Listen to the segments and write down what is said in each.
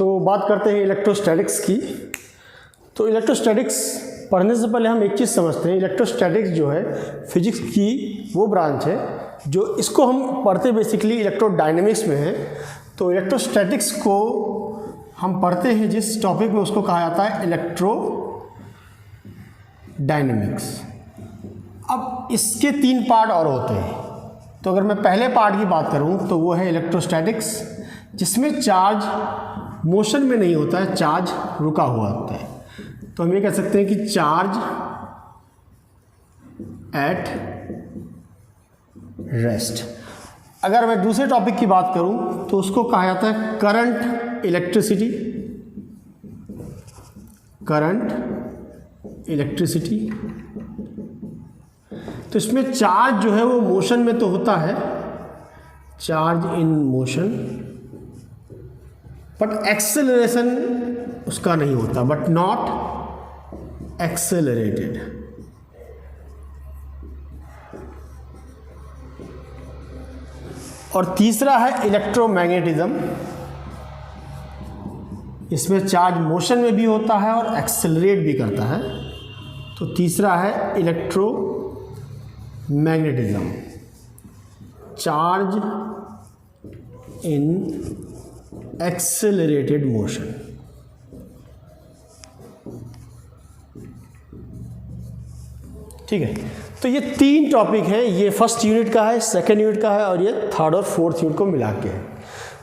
तो बात करते हैं इलेक्ट्रोस्टैटिक्स की। तो इलेक्ट्रोस्टैटिक्स पढ़ने से पहले हम एक चीज़ समझते हैं, इलेक्ट्रोस्टैटिक्स जो है फिजिक्स की वो ब्रांच है जो इसको हम पढ़ते बेसिकली इलेक्ट्रोडायनेमिक्स में है। तो इलेक्ट्रोस्टैटिक्स को हम पढ़ते हैं जिस टॉपिक में, उसको कहा जाता है इलेक्ट्रोडायनेमिक्स। अब इसके 3 पार्ट और होते हैं। तो अगर मैं पहले पार्ट की बात करूं तो वो है इलेक्ट्रोस्टैटिक्स, जिसमें चार्ज मोशन में नहीं होता है, चार्ज रुका हुआ होता है। तो हम ये कह सकते हैं कि चार्ज एट रेस्ट। अगर मैं दूसरे टॉपिक की बात करूं तो उसको कहा जाता है करंट इलेक्ट्रिसिटी। करंट इलेक्ट्रिसिटी, तो इसमें चार्ज जो है वो मोशन में तो होता है, charge in motion, but acceleration उसका नहीं होता, बट नॉट एक्सेलरेटेड। और तीसरा है इलेक्ट्रोमैग्नेटिज्म। इसमें चार्ज मोशन में भी होता है और एक्सेलरेट भी करता है। तो तीसरा है electromagnetism, charge in accelerated motion. ठीक है, तो ये 3 टॉपिक हैं। ये फर्स्ट यूनिट का है, सेकेंड यूनिट का है और ये थर्ड और फोर्थ यूनिट को मिला के है।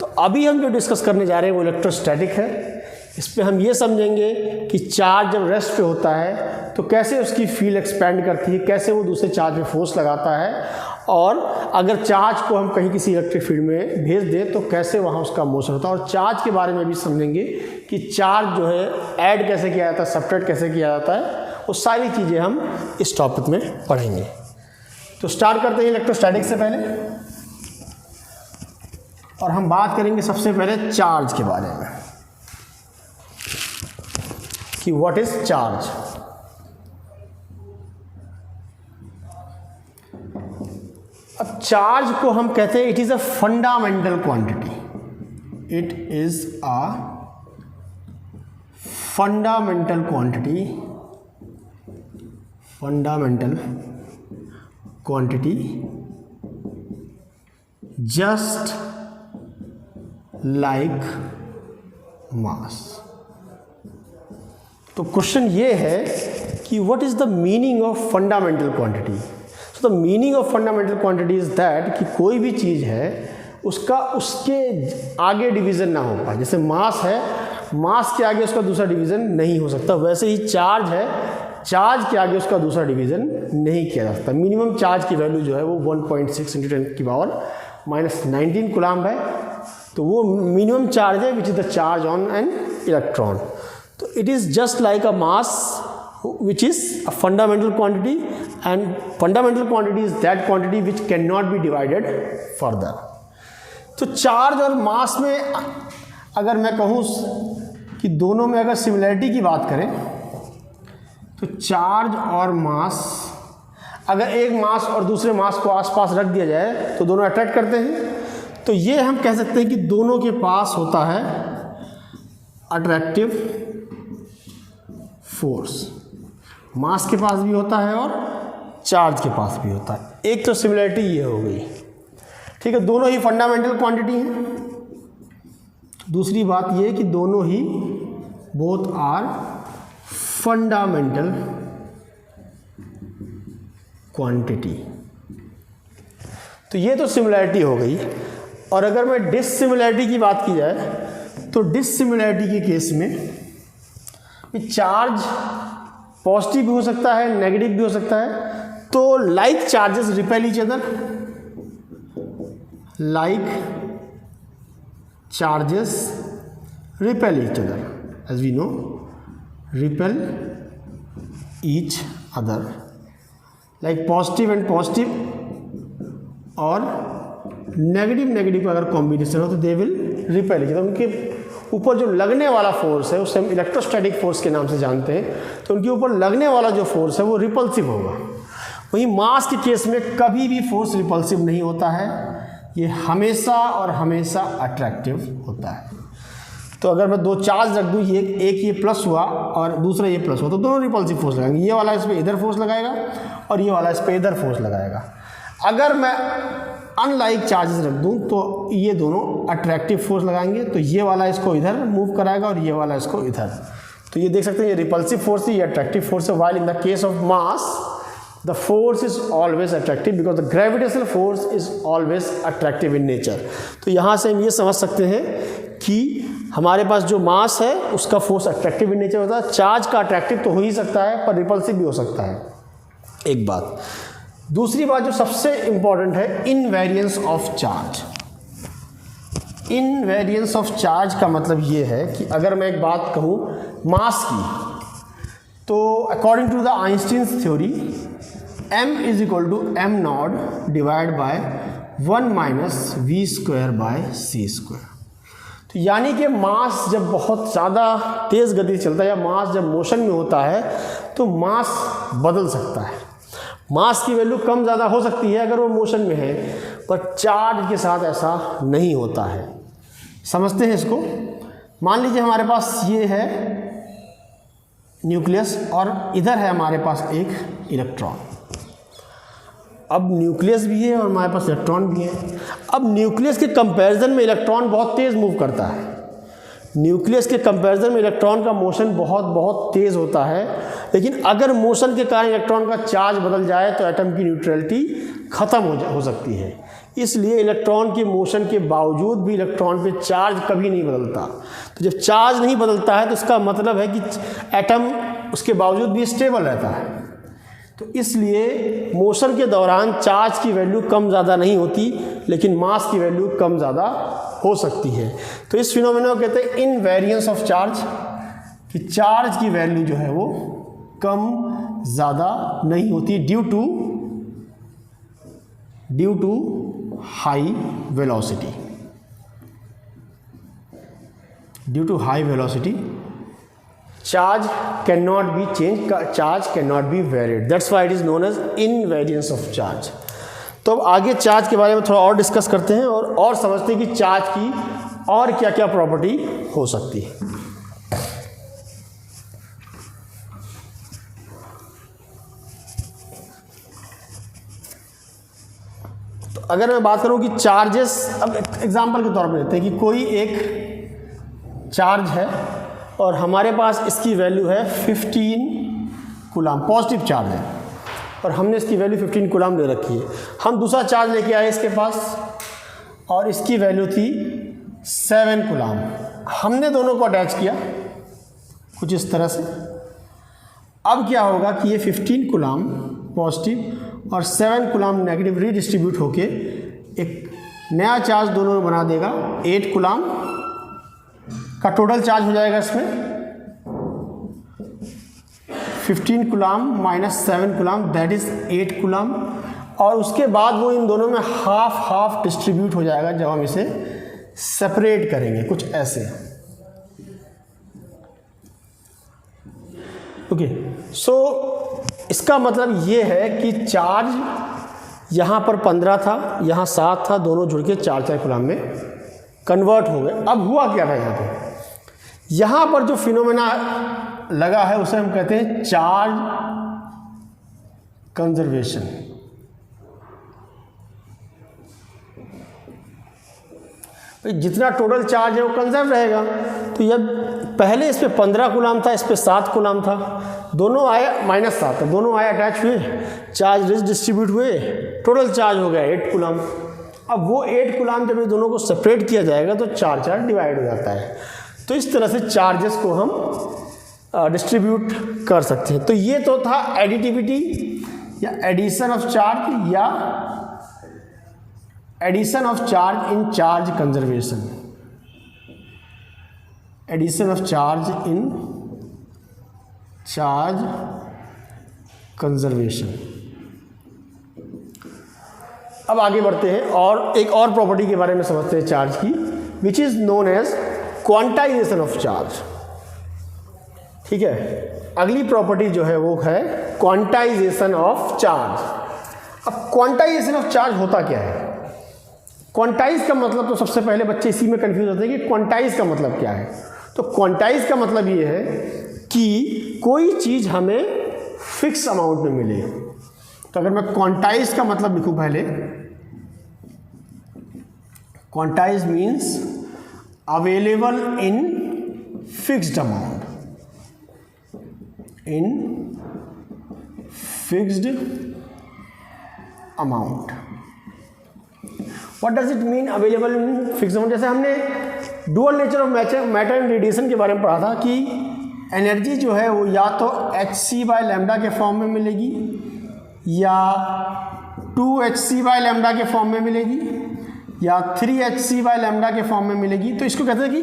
तो अभी हम जो डिस्कस करने जा रहे हैं वो इलेक्ट्रोस्टैटिक है। इस पे हम ये समझेंगे कि चार्ज जब रेस्ट पे होता है तो कैसे उसकी फील्ड एक्सपेंड करती है, कैसे वो दूसरे चार्ज पे फोर्स लगाता है, और अगर चार्ज को हम कहीं किसी इलेक्ट्रिक फील्ड में भेज दें तो कैसे वहाँ उसका मोशन होता है। और चार्ज के बारे में भी समझेंगे कि चार्ज जो है ऐड कैसे किया जाता है, सब्ट्रैक्ट कैसे किया जाता है, वो सारी चीज़ें हम इस टॉपिक में पढ़ेंगे। तो स्टार्ट करते हैं इलेक्ट्रोस्टैटिक्स से पहले, और हम बात करेंगे सबसे पहले चार्ज के बारे में कि व्हाट इज चार्ज। अब चार्ज को हम कहते हैं it is a fundamental quantity. It is a fundamental quantity, fundamental quantity just like mass. तो क्वेश्चन ये है कि what is the meaning of fundamental quantity. So the meaning of fundamental quantity is that कि कोई भी चीज़ है उसका उसके आगे डिवीज़न ना हो पाए। जैसे मास है, मास के आगे उसका दूसरा डिवीज़न नहीं हो सकता, वैसे ही चार्ज है, चार्ज के आगे उसका दूसरा डिवीज़न नहीं किया जा सकता। मिनिमम चार्ज की वैल्यू जो है वो 1.6 × 10⁻⁻19 कूलम्ब है। तो वो मिनिमम चार्ज है which is the charge on an electron. तो it is just like a mass which is a fundamental quantity, and fundamental quantity is that quantity which cannot be divided further. तो charge और मास में अगर मैं कहूँ कि दोनों में अगर सिमिलरिटी की बात करें तो चार्ज और मास, अगर एक मास और दूसरे मास को आसपास रख दिया जाए तो दोनों अट्रैक्ट करते हैं। तो ये हम कह सकते हैं कि दोनों के पास होता है अट्रैक्टिव फोर्स। मास के पास भी होता है और चार्ज के पास भी होता है। एक तो सिमिलरिटी ये हो गई, ठीक है, दोनों ही फंडामेंटल क्वांटिटी हैं। दूसरी बात ये कि दोनों ही बोथ आर फंडामेंटल क्वांटिटी। तो ये तो सिमिलरिटी हो गई। और अगर मैं डिससिमिलरिटी की बात की जाए तो डिससिमिलरिटी के केस में चार्ज पॉजिटिव भी हो सकता है, नेगेटिव भी हो सकता है। तो like charges repel each other, like charges repel each other, as we know, repel each other, like positive and positive और नेगेटिव नेगेटिव का अगर कॉम्बिनेशन हो तो they will repel each other. उनके ऊपर जो लगने वाला फोर्स है उसे हम इलेक्ट्रोस्टैटिक फोर्स के नाम से जानते हैं। तो उनके ऊपर लगने वाला जो फोर्स है वो रिपल्सिव होगा। वहीं मास के केस में कभी भी फोर्स रिपल्सिव नहीं होता है, ये हमेशा और हमेशा अट्रैक्टिव होता है। तो अगर मैं दो चार्ज रख दूँ, ये एक ये प्लस हुआ और दूसरा ये प्लस हुआ, तो दोनों रिपल्सिव फोर्स लगाएंगे। ये वाला इस पर इधर फोर्स लगाएगा और ये वाला इस पर इधर फोर्स लगाएगा। अगर मैं अनलाइक चार्जेस रख दूँ तो ये दोनों अट्रैक्टिव फोर्स लगाएंगे, तो ये वाला इसको इधर मूव कराएगा और ये वाला इसको इधर। तो ये देख सकते हैं, ये रिपल्सिव फोर्स है, ये अट्रैक्टिव फोर्स है। While in the case of mass the force is always attractive because the gravitational force is always attractive in nature. तो यहाँ से हम ये समझ सकते हैं कि हमारे पास जो मास है उसका फोर्स अट्रैक्टिव इन नेचर होता है। चार्ज का अट्रैक्टिव तो हो ही सकता है पर रिपल्सिव भी हो सकता है, एक बात। दूसरी बात जो सबसे इंपॉर्टेंट है, invariance of charge. Invariance of charge का मतलब ये है कि अगर मैं एक बात कहूँ मास की, तो according to the Einstein's theory m is equal to m naught divide by 1 minus v square by c square. तो यानी कि मास जब बहुत ज़्यादा तेज़ गति से चलता है या मास जब मोशन में होता है तो मास बदल सकता है। मास की वैल्यू कम ज़्यादा हो सकती है अगर वो मोशन में है, पर चार्ज के साथ ऐसा नहीं होता है। समझते हैं इसको। मान लीजिए हमारे पास ये है न्यूक्लियस और इधर है हमारे पास एक इलेक्ट्रॉन। अब न्यूक्लियस भी है और हमारे पास इलेक्ट्रॉन भी है। अब न्यूक्लियस के कंपैरिजन में इलेक्ट्रॉन बहुत तेज़ मूव करता है। न्यूक्लियस के कंपैरिजन में इलेक्ट्रॉन का मोशन बहुत तेज़ होता है, लेकिन अगर मोशन के कारण इलेक्ट्रॉन का चार्ज बदल जाए तो एटम की न्यूट्रलिटी ख़त्म हो सकती है। इसलिए इलेक्ट्रॉन के मोशन के बावजूद भी इलेक्ट्रॉन पे चार्ज कभी नहीं बदलता। तो जब चार्ज नहीं बदलता है तो इसका मतलब है कि एटम उसके बावजूद भी स्टेबल रहता है। तो इसलिए मोशन के दौरान चार्ज की वैल्यू कम ज़्यादा नहीं होती, लेकिन मास की वैल्यू कम ज़्यादा हो सकती है। तो इस फिनोमेना को कहते हैं इनवेरिएंस ऑफ चार्ज, कि चार्ज की वैल्यू जो है वो कम ज़्यादा नहीं होती due to high velocity. Due to high velocity charge cannot be changed, charge cannot be varied, that's why it is known as invariance of charge। तो अब आगे चार्ज के बारे में थोड़ा और डिस्कस करते हैं और समझते हैं कि चार्ज की और क्या क्या प्रॉपर्टी हो सकती है। तो अगर मैं बात करूं कि चार्जेस, अब एग्जांपल के तौर पर लेते हैं कि कोई एक चार्ज है और हमारे पास इसकी वैल्यू है 15 कूलाम, पॉजिटिव चार्ज है और हमने इसकी वैल्यू 15 कूलाम ले रखी है। हम दूसरा चार्ज लेके आए इसके पास और इसकी वैल्यू थी 7 कूलाम। हमने दोनों को अटैच किया कुछ इस तरह से। अब क्या होगा कि ये 15 कूलाम पॉजिटिव और 7 कूलाम नेगेटिव रीडिस्ट्रीब्यूट होके एक नया चार्ज दोनों में बना देगा। 8 कूलाम का टोटल चार्ज हो जाएगा इसमें 15 coulomb minus 7 coulomb, that is 8 coulomb. और उसके बाद वो इन दोनों में हाफ डिस्ट्रीब्यूट हो जाएगा जब हम इसे सेपरेट करेंगे, कुछ ऐसे। ओके, सो इसका मतलब ये है कि चार्ज यहाँ पर 15 था, यहाँ 7 था, दोनों जुड़ के 4 कूलाम में कन्वर्ट हो गए। अब हुआ क्या था यहाँ पर जो फिनोमेना लगा है उसे हम कहते हैं चार्ज कंजर्वेशन। जितना टोटल चार्ज है वो कंजर्व रहेगा। तो जब पहले इस पे 15 कूलाम था, इस पे 7 कूलाम था, दोनों आए -7 था, दोनों आए अटैच हुए, चार्ज डिस्ट्रीब्यूट हुए, टोटल चार्ज हो गया 8 कूलाम। अब वो 8 कूलाम जब ये दोनों को सेपरेट किया जाएगा तो 4 डिवाइड हो जाता है। तो इस तरह से चार्जेस को हम डिस्ट्रीब्यूट कर सकते हैं। तो ये तो था एडिटिविटी या एडिशन ऑफ चार्ज या addition of charge in charge conservation. Addition of charge in charge conservation. अब आगे बढ़ते हैं और एक और प्रॉपर्टी के बारे में समझते हैं चार्ज की, which is known as quantization of charge. ठीक है, अगली प्रॉपर्टी जो है वो है क्वांटाइजेशन ऑफ चार्ज। अब क्वांटाइजेशन ऑफ चार्ज होता क्या है? क्वांटाइज का मतलब तो सबसे पहले बच्चे इसी में कंफ्यूज होते हैं कि क्वांटाइज का मतलब क्या है। तो क्वांटाइज का मतलब ये है कि कोई चीज़ हमें फिक्स अमाउंट में मिले। तो अगर मैं क्वांटाइज का मतलब लिखूं पहले, quantize means available in fixed amount, in fixed amount. What does it mean available in fixed amount? जैसे हमने dual nature of matter and radiation के बारे में पढ़ा था कि एनर्जी जो है वो या तो hc/λ के फॉर्म में मिलेगी या 2hc/λ के फॉर्म में मिलेगी या 3hc/λ के फॉर्म में मिलेगी। तो इसको कहते हैं कि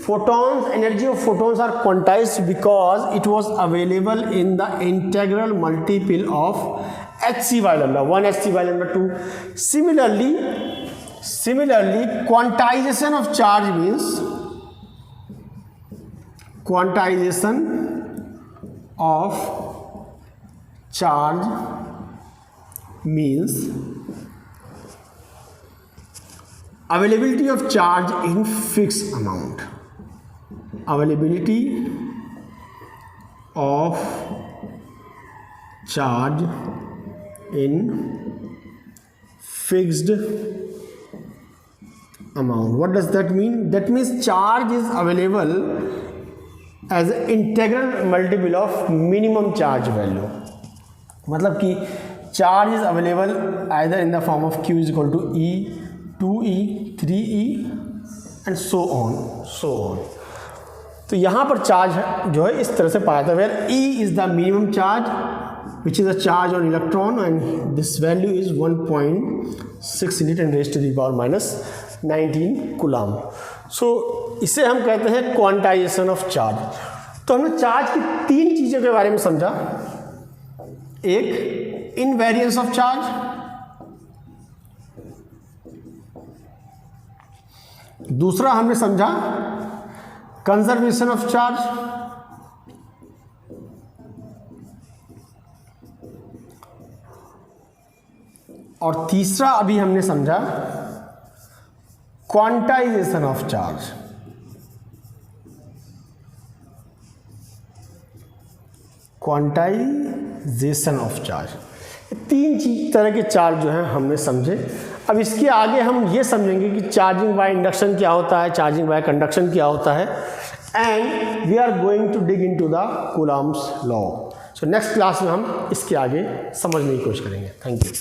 photons, energy of photons are quantized because it was available in the integral multiple of hc/λ, 1 hc/λ 2. Similarly, quantization of charge means quantization of charge means availability of charge in fixed amount. Availability of charge in fixed amount. What does that mean? That means charge is available as an integral multiple of minimum charge value. मतलब कि charge is available either in the form of Q is equal to E, 2E, 3E and so on. तो यहाँ पर charge जो है इस तरह से पाया था, where E is the minimum charge which is a charge on electron and this value is 1.6 × 10⁻⁻19 coulomb. So इसे हम कहते हैं क्वांटाइजेशन ऑफ चार्ज। तो हमने चार्ज की तीन चीज़ों के बारे में समझा। एक इनवेरियंस ऑफ चार्ज, दूसरा हमने समझा कंजर्वेशन ऑफ चार्ज, और तीसरा अभी हमने समझा quantization of charge. Quantization of charge, तीन तरह के चार्ज जो हैं हमने समझे। अब इसके आगे हम ये समझेंगे कि चार्जिंग बाय इंडक्शन क्या होता है, चार्जिंग बाय कंडक्शन क्या होता है, and we are going to dig into the Coulomb's law. So next class में हम इसके आगे समझने की कोशिश करेंगे। Thank you.